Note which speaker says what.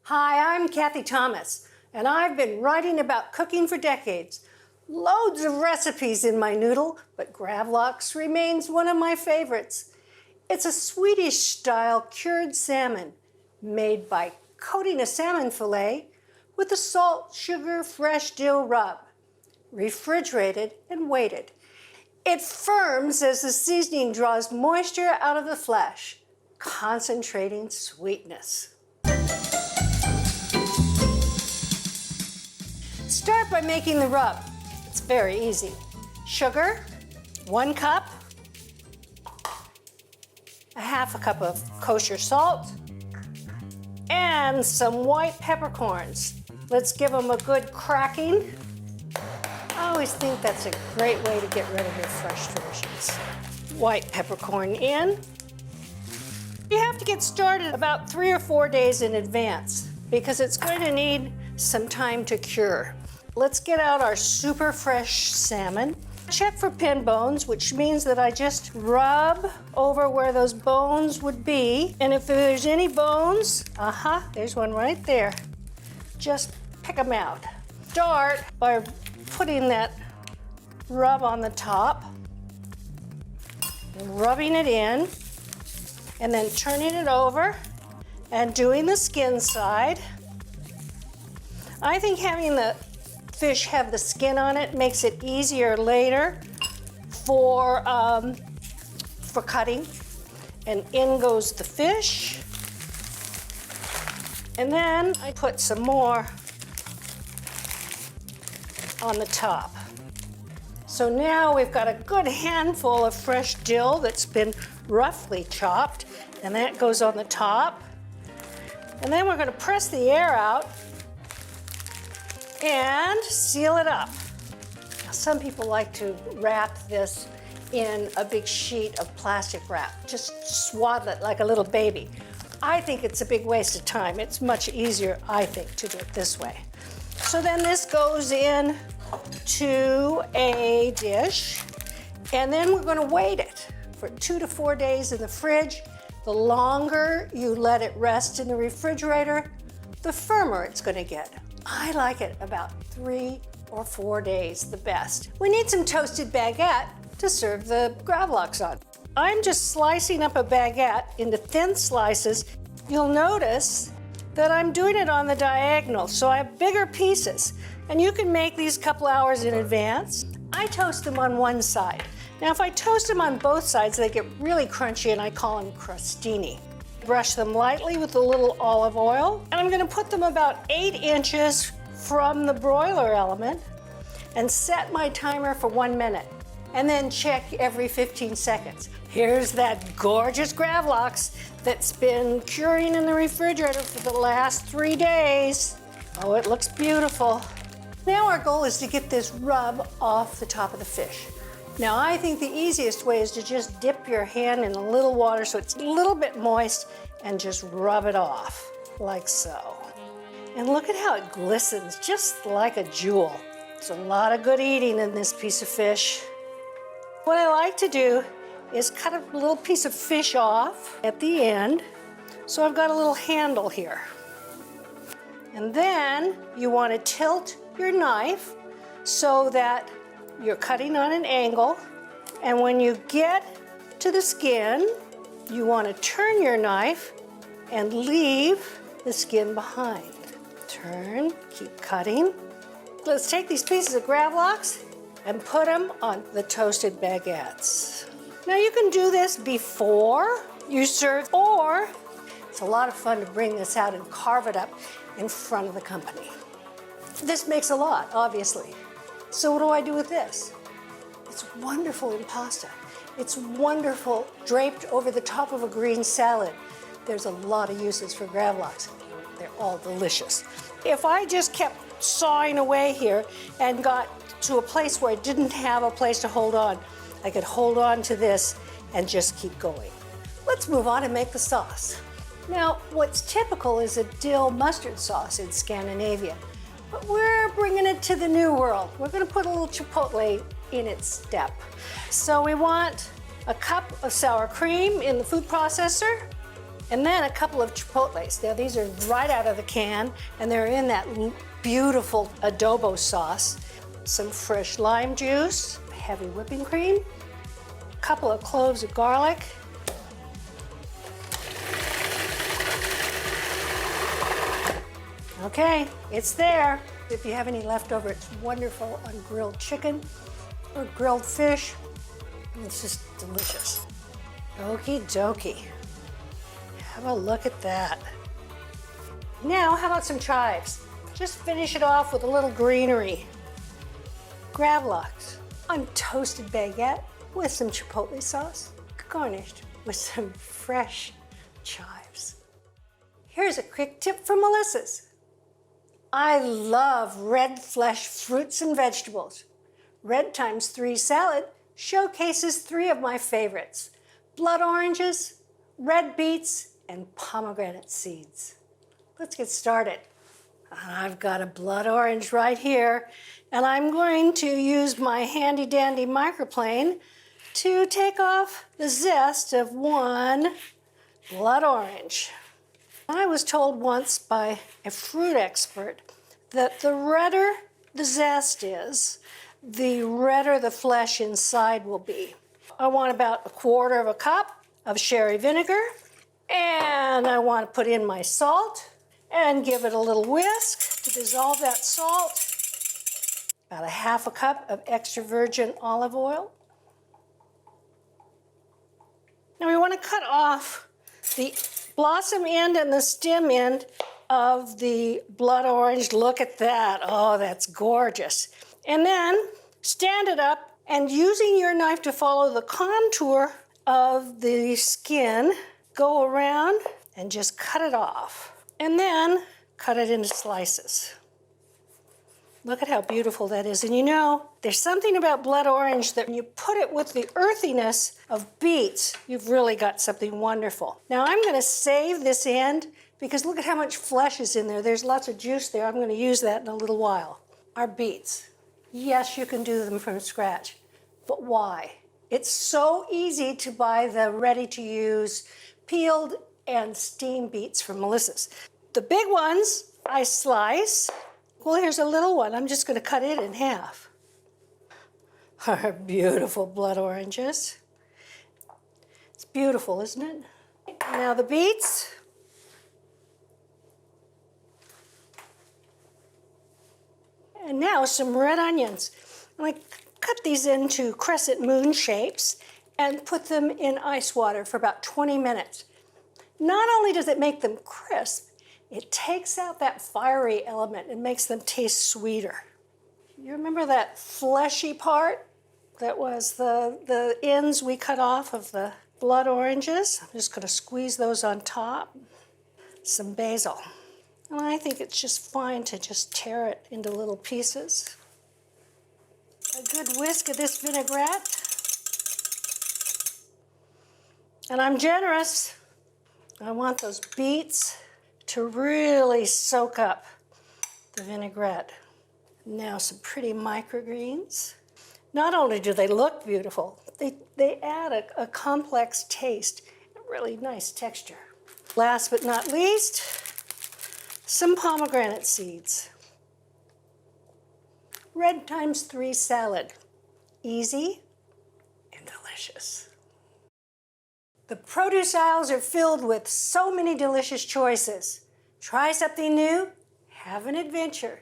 Speaker 1: Hi, I'm Cathy Thomas, and I've been writing about cooking for decades. Loads of recipes in my noodle, but Gravlax remains one of my favorites. It's a Swedish-style cured salmon made by coating a salmon fillet with a salt, sugar, fresh dill rub, refrigerated and weighted. It firms as the seasoning draws moisture out of the flesh, concentrating sweetness. Start by making the rub. It's very easy. Sugar, 1 cup, a half a cup of kosher salt, and some white peppercorns. Let's give them a good cracking. I always think that's a great way to get rid of your fresh traditions. White peppercorn in. You have to get started about 3 or 4 days in advance because it's going to need some time to cure. Let's get out our super fresh salmon. Check for pin bones, which means that I just rub over where those bones would be. And if there's any bones, there's one right there. Just pick them out. Start by putting that rub on the top, and rubbing it in, and then turning it over and doing the skin side. I think having the fish have the skin on it makes it easier later for cutting. And in goes the fish. And then I put some more on the top. So now we've got a good handful of fresh dill that's been roughly chopped, and that goes on the top. And then we're going to press the air out and seal it up. Now, some people like to wrap this in a big sheet of plastic wrap. Just swaddle it like a little baby. I think it's a big waste of time. It's much easier, I think, to do it this way. So then this goes in to a dish, and then we're going to wait it for 2 to 4 days in the fridge. The longer you let it rest in the refrigerator, the firmer it's going to get. I like it about 3 or 4 days, the best. We need some toasted baguette to serve the Gravlax on. I'm just slicing up a baguette into thin slices. You'll notice that I'm doing it on the diagonal, so I have bigger pieces. And you can make these a couple hours in advance. I toast them on one side. Now, if I toast them on both sides, they get really crunchy, and I call them crostini. Brush them lightly with a little olive oil, and I'm gonna put them about 8 inches from the broiler element and set my timer for 1 minute, and then check every 15 seconds. Here's that gorgeous Gravlax that's been curing in the refrigerator for the last 3 days. Oh, it looks beautiful. Now our goal is to get this rub off the top of the fish. Now, I think the easiest way is to just dip your hand in a little water so it's a little bit moist and just rub it off, like so. And look at how it glistens, just like a jewel. It's a lot of good eating in this piece of fish. What I like to do is cut a little piece of fish off at the end. So I've got a little handle here. And then you want to tilt your knife so that you're cutting on an angle, and when you get to the skin, you want to turn your knife and leave the skin behind. Turn, keep cutting. Let's take these pieces of Gravlax and put them on the toasted baguettes. Now, you can do this before you serve, or it's a lot of fun to bring this out and carve it up in front of the company. This makes a lot, obviously. So what do I do with this? It's wonderful in pasta. It's wonderful draped over the top of a green salad. There's a lot of uses for Gravlax. They're all delicious. If I just kept sawing away here and got to a place where I didn't have a place to hold on, I could hold on to this and just keep going. Let's move on and make the sauce. Now, what's typical is a dill mustard sauce in Scandinavia. But we're bringing it to the new world. We're gonna put a little chipotle in its step. So we want a cup of sour cream in the food processor, And then a couple of chipotles. Now these are right out of the can, and they're in that beautiful adobo sauce. Some fresh lime juice, heavy whipping cream, a couple of cloves of garlic. Okay, it's there. If you have any leftover, it's wonderful on grilled chicken or grilled fish. It's just delicious. Okie dokie. Have a look at that. Now, how about some chives? Just finish it off with a little greenery. Gravlax on toasted baguette with some chipotle sauce, garnished with some fresh chives. Here's a quick tip from Melissa's. I love red flesh fruits and vegetables. Red ×3 salad showcases 3 of my favorites: blood oranges, red beets, and pomegranate seeds. Let's get started. I've got a blood orange right here, and I'm going to use my handy dandy microplane to take off the zest of one blood orange. I was told once by a fruit expert that the redder the zest is, the redder the flesh inside will be. I want about 1/4 cup of sherry vinegar, and I want to put in my salt and give it a little whisk to dissolve that salt. About 1/2 cup of extra virgin olive oil. Now we want to cut off the blossom end and the stem end of the blood orange. Look at that. Oh, that's gorgeous. And then stand it up, and using your knife to follow the contour of the skin, go around and just cut it off. And then cut it into slices. Look at how beautiful that is. And you know, there's something about blood orange that when you put it with the earthiness of beets, you've really got something wonderful. Now I'm going to save this end because look at how much flesh is in there. There's lots of juice there. I'm going to use that in a little while. Our beets. Yes, you can do them from scratch, but why? It's so easy to buy the ready-to-use peeled and steamed beets from Melissa's. The big ones I slice. Well, here's a little one. I'm just going to cut it in half. Our beautiful blood oranges. It's beautiful, isn't it? Now the beets. And now some red onions. I'm going to cut these into crescent moon shapes and put them in ice water for about 20 minutes. Not only does it make them crisp, it takes out that fiery element and makes them taste sweeter. You remember that fleshy part that was the ends we cut off of the blood oranges? I'm just going to squeeze those on top. Some basil. And I think it's just fine to just tear it into little pieces. A good whisk of this vinaigrette. And I'm generous. I want those beets to really soak up the vinaigrette. Now some pretty microgreens. Not only do they look beautiful, they add a complex taste, a really nice texture. Last but not least, some pomegranate seeds. Red ×3 salad. Easy and delicious. The produce aisles are filled with so many delicious choices. Try something new, have an adventure.